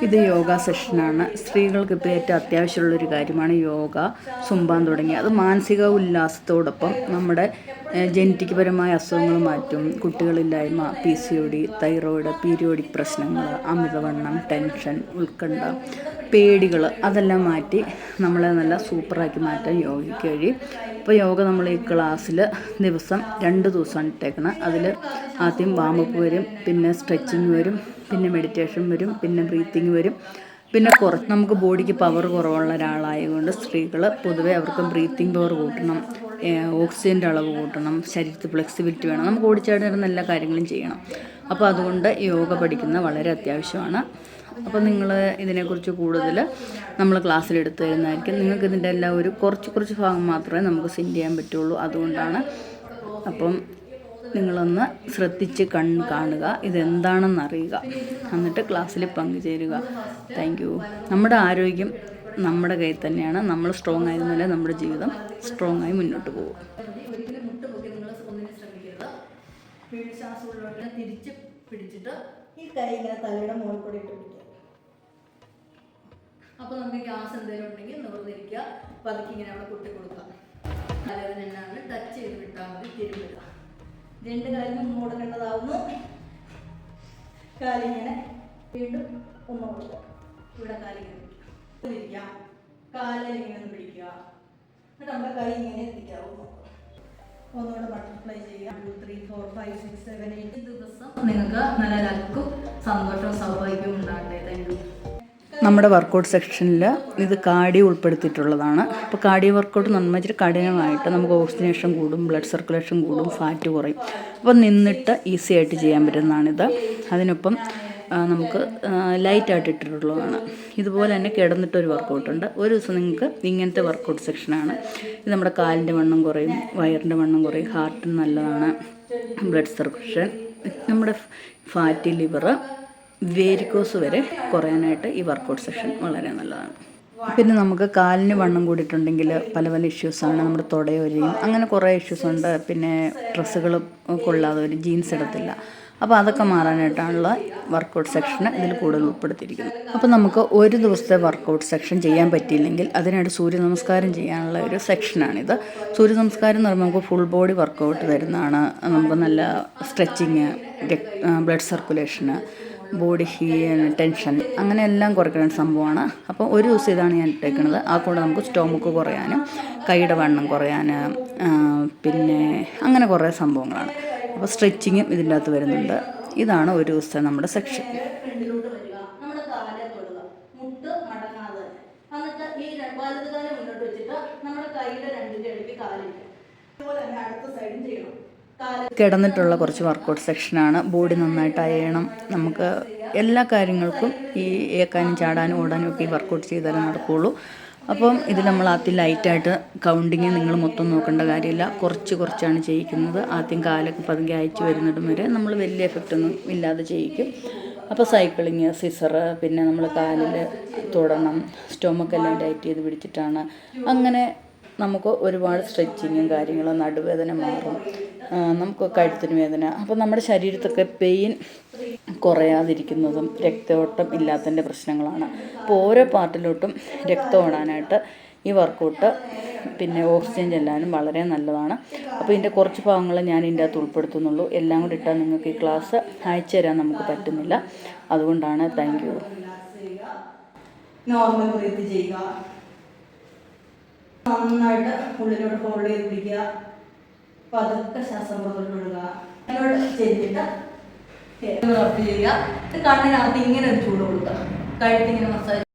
ഇത് യോഗ സെഷനാണ്. സ്ത്രീകൾക്ക് ഇപ്പോൾ ഏറ്റവും അത്യാവശ്യമുള്ളൊരു കാര്യമാണ് യോഗ, സുംബാൻ തുടങ്ങി. അത് മാനസിക ഉല്ലാസത്തോടൊപ്പം നമ്മുടെ ജനറ്റിക് പരമായ അസുഖങ്ങൾ മാറ്റും. കുട്ടികളില്ലായ്മ, PCOD, തൈറോയിഡ്, പീരിയോഡിക് പ്രശ്നങ്ങൾ, അമിതവണ്ണം, ടെൻഷൻ, ഉത്കണ്ഠ, പേടികൾ അതെല്ലാം മാറ്റി നമ്മളെ നല്ല സൂപ്പറാക്കി മാറ്റാൻ യോഗയ്ക്ക് കഴിയും. ഇപ്പോൾ യോഗ നമ്മൾ ഈ ക്ലാസ്സിൽ ദിവസം 2 ദിവസമാണ് ഇട്ടേക്കണം. അതിൽ ആദ്യം വാമപ്പ് വരും, പിന്നെ സ്ട്രെച്ചിങ് വരും, പിന്നെ മെഡിറ്റേഷൻ വരും, പിന്നെ ബ്രീത്തിങ് വരും. പിന്നെ നമുക്ക് ബോഡിക്ക് പവർ കുറവുള്ള ഒരാളായതുകൊണ്ട് സ്ത്രീകൾ പൊതുവേ അവർക്ക് ബ്രീത്തിങ് പവർ കൂട്ടണം, ഓക്സിജൻ്റെ അളവ് കൂട്ടണം, ശരീരത്തിൽ ഫ്ലെക്സിബിലിറ്റി വേണം, നമുക്ക് ഓടിച്ചാടുന്ന എല്ലാ കാര്യങ്ങളും ചെയ്യണം. അപ്പോൾ അതുകൊണ്ട് യോഗ പഠിക്കുന്നത് വളരെ അത്യാവശ്യമാണ്. അപ്പോൾ നിങ്ങൾ ഇതിനെക്കുറിച്ച് കൂടുതൽ നമ്മൾ ക്ലാസ്സിലെടുത്ത് തരുന്നതായിരിക്കും. നിങ്ങൾക്ക് ഇതിൻ്റെ എല്ലാം ഒരു കുറച്ച് ഭാഗം മാത്രമേ നമുക്ക് സെൻഡ് ചെയ്യാൻ പറ്റുള്ളൂ. അതുകൊണ്ടാണ്. അപ്പം നിങ്ങളൊന്ന് ശ്രദ്ധിച്ച് കാണുക, ഇതെന്താണെന്ന് അറിയുക, എന്നിട്ട് ക്ലാസ്സിൽ പങ്കുചേരുക. Thank you. നമ്മുടെ ആരോഗ്യം നമ്മുടെ കയ്യിൽ തന്നെയാണ്. നമ്മൾ സ്ട്രോങ് ആയിരുന്നാലേ നമ്മുടെ ജീവിതം സ്ട്രോങ് ആയി മുന്നോട്ട് പോകും. തിരിച്ച് പിടിച്ചിട്ട് ഈ കൈ ഇങ്ങനെ തലയുടെ മുകളിൽ കൂടി ഇട്ട് പിടിക്കുക. അപ്പോൾ നമുക്ക് ഗ്യാസ് എന്തെങ്കിലും ഉണ്ടെങ്കിൽ നിവർന്നിരിക്കുക, പതുക്കി ഇങ്ങനെ അവിടെ കുട്ടി കൊടുക്കുക. തലവേദന എന്നാണ് ടച്ച് ചെയ്ത് വിട്ടാൽ മതി. തിരുമ്പിടുക. 2 കാലിനും മുടങ്ങേണ്ടതാവുന്നു. കാലിങ്ങനെ വീണ്ടും ഒന്ന് കൊടുക്കുക. ഇവിടെ കാലിങ്ങനെ പിടിക്കുക, കാലിങ്ങനെ പിടിക്കുക. എന്നിട്ട് നമ്മുടെ കൈ ഇങ്ങനെ എത്തിക്കാവുന്നു. ഒന്നുകൂടെ ബട്ടർഫ്ലൈ ചെയ്യുക. 2, 3, 4, 5, 6, 7, 8 ദിവസം നിങ്ങൾക്ക് നല്ല ലക്കും സന്തോഷവും സൗഭാഗ്യവും ഉണ്ടാകട്ടെ. Thank you. നമ്മുടെ വർക്കൗട്ട് സെക്ഷനിൽ ഇത് കാർഡിയോ ഉൾപ്പെടുത്തിയിട്ടുള്ളതാണ്. അപ്പോൾ കാർഡിയോ വർക്കൗട്ട് നമ്മൾ ഇച്ചിരി കഠിനമായിട്ട് നമുക്ക് ഓക്സിജനേഷൻ കൂടും, ബ്ലഡ് സർക്കുലേഷൻ കൂടും, ഫാറ്റ് കുറയും. അപ്പോൾ നിന്നിട്ട് ഈസി ആയിട്ട് ചെയ്യാൻ പറ്റുന്നതാണിത്. അതിനൊപ്പം നമുക്ക് ലൈറ്റായിട്ട് ഇട്ടിട്ടുള്ളതാണ്. ഇതുപോലെ തന്നെ കിടന്നിട്ടൊരു വർക്കൗട്ടുണ്ട്. ഒരു ദിവസം നിങ്ങൾക്ക് ഇങ്ങനത്തെ വർക്കൗട്ട് സെക്ഷനാണ്. ഇത് നമ്മുടെ കാലിൻ്റെ വണ്ണം കുറയും, വയറിൻ്റെ വണ്ണം കുറയും, ഹാർട്ടിന് നല്ലതാണ്, ബ്ലഡ് സർക്കുലേഷൻ, നമ്മുടെ ഫാറ്റി ലിവർ, വേരിക്കോസ് വരെ കുറയാനായിട്ട് ഈ വർക്കൗട്ട് സെഷൻ വളരെ നല്ലതാണ്. പിന്നെ നമുക്ക് കാലിന് വണ്ണം കൂടിയിട്ടുണ്ടെങ്കിൽ പല ഇഷ്യൂസാണ്. നമ്മുടെ തുടയൊരെയും അങ്ങനെ കുറേ ഇഷ്യൂസുണ്ട്. പിന്നെ ഡ്രസ്സുകൾ കൊള്ളാതെ വരും, ജീൻസ് ഇടത്തില്ല. അപ്പോൾ അതൊക്കെ മാറാനായിട്ടാണുള്ള വർക്കൗട്ട് സെക്ഷന് ഇതിൽ കൂടുതൽ ഉൾപ്പെടുത്തിയിരിക്കുന്നത്. അപ്പോൾ നമുക്ക് ഒരു ദിവസത്തെ വർക്കൗട്ട് സെക്ഷൻ ചെയ്യാൻ പറ്റിയില്ലെങ്കിൽ അതിനായിട്ട് സൂര്യ നമസ്കാരം ചെയ്യാനുള്ള ഒരു സെക്ഷനാണിത്. സൂര്യ നമസ്കാരം എന്ന് പറയുമ്പോൾ നമുക്ക് ഫുൾ ബോഡി വർക്കൗട്ട് തരുന്നതാണ്. നമുക്ക് നല്ല സ്ട്രെച്ചിങ്, ബ്ലഡ് സർക്കുലേഷന്, ബോഡി ടെൻഷൻ അങ്ങനെ എല്ലാം കുറയ്ക്കുന്ന സംഭവമാണ്. അപ്പോൾ ഒരു ദിവസം ഇതാണ് ഞാൻ ഇട്ടേക്കുന്നത്. ആ കൂടെ നമുക്ക് സ്റ്റോമക്ക് കുറയാനും കൈയുടെ വണ്ണം കുറയാൻ, പിന്നെ അങ്ങനെ കുറേ സംഭവങ്ങളാണ്. അപ്പോൾ സ്ട്രെച്ചിങ്ങും ഇതിൻ്റെ അകത്ത് വരുന്നുണ്ട്. ഇതാണ് ഒരു ദിവസത്തെ നമ്മുടെ സെക്ഷൻ. കിടന്നിട്ടുള്ള കുറച്ച് വർക്കൗട്ട് സെക്ഷനാണ്. ബോഡി നന്നായിട്ട് അയയണം. നമുക്ക് എല്ലാ കാര്യങ്ങൾക്കും ഈ ഏക്കാനും ചാടാനും ഓടാനും ഒക്കെ ഈ വർക്കൗട്ട് ചെയ്താലേ നടക്കുകയുള്ളൂ. അപ്പം ഇത് നമ്മൾ ആദ്യം ലൈറ്റായിട്ട് കൗണ്ടിങ് നിങ്ങൾ മൊത്തം നോക്കേണ്ട കാര്യമില്ല. കുറച്ചാണ് ചെയ്യിക്കുന്നത്. ആദ്യം കാലൊക്കെ പതുക്കെ അയച്ചു വരുന്നിടം വരെ നമ്മൾ വലിയ എഫക്റ്റൊന്നും ഇല്ലാതെ ചെയ്യിക്കും. അപ്പോൾ സൈക്ലിങ്, സിസറ്, പിന്നെ നമ്മൾ കാലിൽ തൊടണം, സ്റ്റൊമക്കെല്ലാം ടൈറ്റ് ചെയ്ത് പിടിച്ചിട്ടാണ്. അങ്ങനെ നമുക്ക് ഒരുപാട് സ്ട്രെച്ചിങ്ങും കാര്യങ്ങളും, നടുവേദന മാറും, നമുക്ക് കഴുത്തിന് വേദന. അപ്പോൾ നമ്മുടെ ശരീരത്തൊക്കെ പെയിൻ കുറയാതിരിക്കുന്നതും രക്തയോട്ടം ഇല്ലാത്തതിൻ്റെ പ്രശ്നങ്ങളാണ്. അപ്പോൾ ഓരോ പാർട്ടിലോട്ടും രക്തം ഓടാനായിട്ട് ഈ വർക്കൗട്ട് പിന്നെ ഓക്സിജൻ ചെല്ലാനും വളരെ നല്ലതാണ്. അപ്പോൾ ഇതിൻ്റെ കുറച്ച് ഭാഗങ്ങൾ ഞാൻ ഇതിൻ്റെ അകത്ത് ഉൾപ്പെടുത്തുന്നുള്ളൂ. എല്ലാം കൂടി ഇട്ടാൽ നിങ്ങൾക്ക് ഈ ക്ലാസ് അയച്ചു തരാൻ നമുക്ക് പറ്റുന്നില്ല. അതുകൊണ്ടാണ്. Thank you. നോർമൽ ബ്രീത്ത് ചെയ്യുക. നന്നായിട്ട് ഉള്ളിലോട്ട് ഹോൾഡ് ചെയ്ത് പിടിക്കുക. പതുക്കെ ശ്വാസം പുറത്തോട്ട് വിടുക. അതിനോട് ചെയ്തിട്ട് ചെയ്യുക. കണ്ണിനകത്ത് ഇങ്ങനെ ഒരു ചൂട് കൊടുക്കുക. കഴുത്തിങ്ങനെ മസാജ്